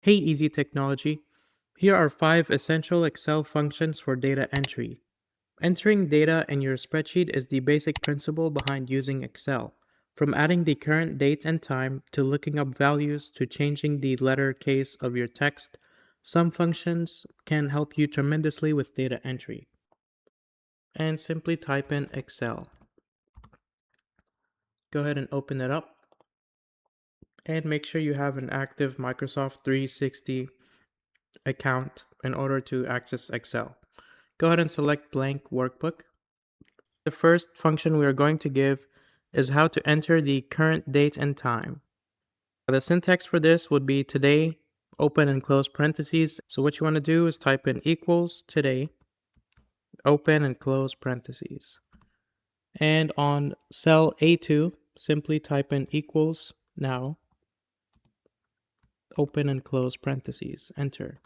Hey, Easy Technology. Here are 5 essential Excel functions for data entry. Entering data in your spreadsheet is the basic principle behind using Excel. From adding the current date and time to looking up values to changing the letter case of your text, some functions can help you tremendously with data entry. And simply type in Excel. Go ahead and open it up and make sure you have an active Microsoft 360 account in order to access Excel. Go ahead and select blank workbook. The first function we are going to give is how to enter the current date and time. The syntax for this would be today, open and close parentheses. So what you want to do is type in equals today, open and close parentheses. And on cell A2, simply type in equals now, open and close parentheses, enter.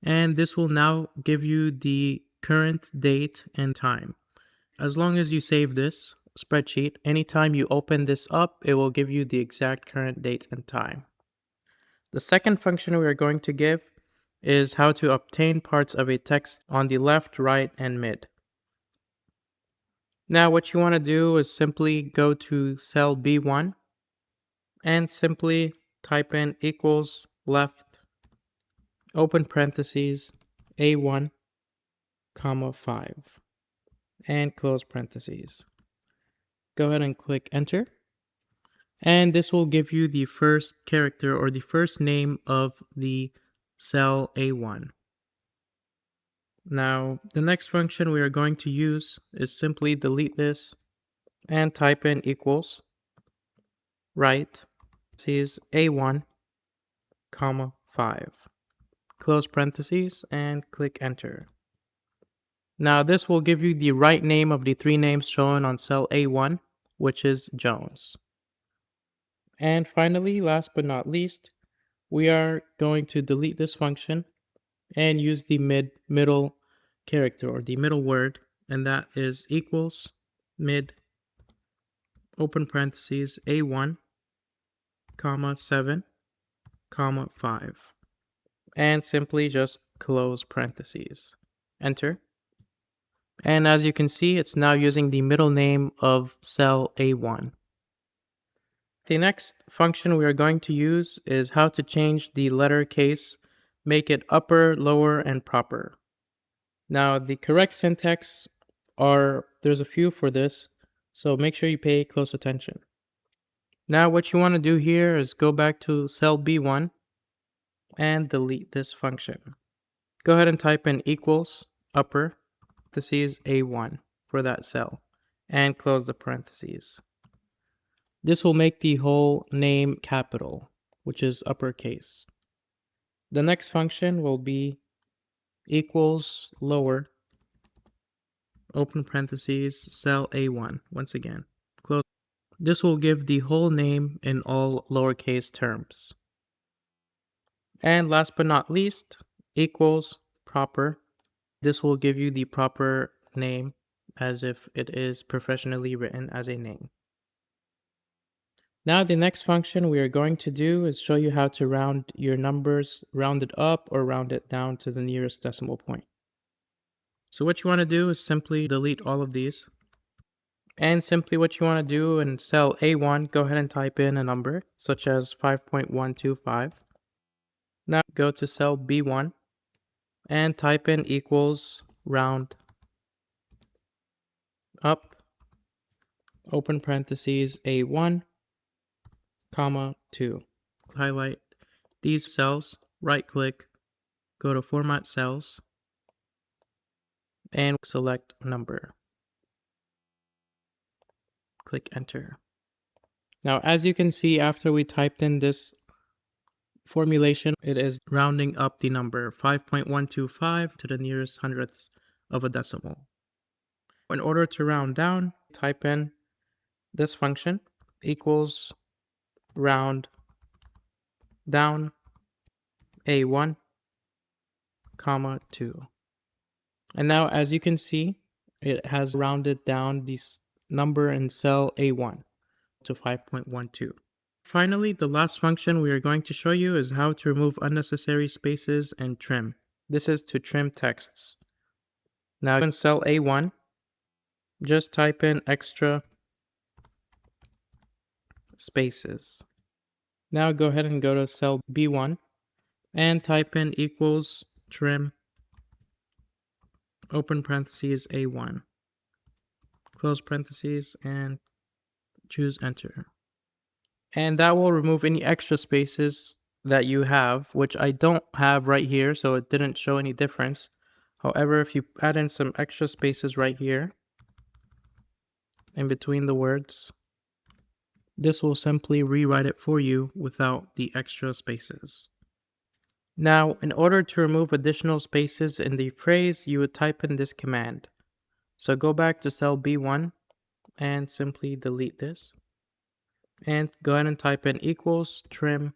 And this will now give you the current date and time. As long as you save this spreadsheet, anytime you open this up, it will give you the exact current date and time. The second function we are going to give is how to obtain parts of a text on the left, right, and mid. Now what you want to do is simply go to cell B1 and simply type in equals left, open parentheses, A1, comma 5, and close parentheses. Go ahead and click enter. And this will give you the first character or the first name of the cell A1. Now, the next function we are going to use is simply delete this and type in equals right, parentheses A1, comma 5. Close parentheses and click enter. Now, this will give you the right name of the 3 names shown on cell A1, which is Jones. And finally, last but not least, we are going to delete this function and use the middle character or the middle word, and that is equals mid, open parentheses, A1, comma 7, comma 5, and simply just close parentheses. Enter. And as you can see, it's now using the middle name of cell A1. The next function we are going to use is how to change the letter case, make it upper, lower, and proper. Now, the correct syntax there's a few for this, so make sure you pay close attention. Now, what you want to do here is go back to cell B1 and delete this function. Go ahead and type in equals upper parentheses A1 for that cell and close the parentheses. This will make the whole name capital, which is uppercase. The next function will be equals lower, open parentheses, cell A1, once again, close. This will give the whole name in all lowercase terms. And last but not least, equals proper. This will give you the proper name as if it is professionally written as a name. Now the next function we are going to do is show you how to round your numbers, round it up or round it down to the nearest decimal point. So what you want to do is simply delete all of these. And simply what you want to do in cell A1, go ahead and type in a number such as 5.125. Now go to cell B1 and type in equals round up, open parentheses A1, comma 2. Highlight these cells, right click, go to format cells, and select number. Click enter. Now, as you can see, after we typed in this formulation, it is rounding up the number 5.125 to the nearest hundredths of a decimal. In order to round down, type in this function equals round down A1, comma 2. And now, as you can see, it has rounded down this number in cell A1 to 5.12. Finally, the last function we are going to show you is how to remove unnecessary spaces and trim. This is to trim texts. Now in cell A1, just type in extra spaces. Now go ahead and go to cell B1 and type in equals trim open parentheses A1, close parentheses, and choose enter. And that will remove any extra spaces that you have, which I don't have right here, so it didn't show any difference. However, if you add in some extra spaces right here in between the words, this will simply rewrite it for you without the extra spaces. Now, in order to remove additional spaces in the phrase, you would type in this command. So go back to cell B1 and simply delete this. And go ahead and type in equals trim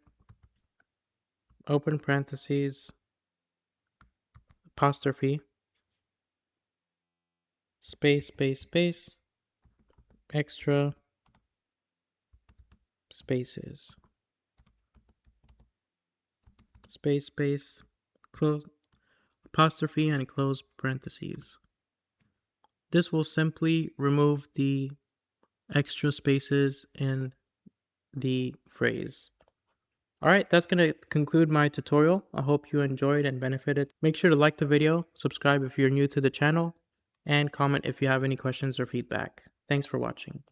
open parentheses apostrophe space extra spaces space close apostrophe and close parentheses. This will simply remove the extra spaces in the phrase. Alright, that's going to conclude my tutorial. I hope you enjoyed and benefited. Make sure to like the video, subscribe if you're new to the channel, and comment if you have any questions or feedback. Thanks for watching.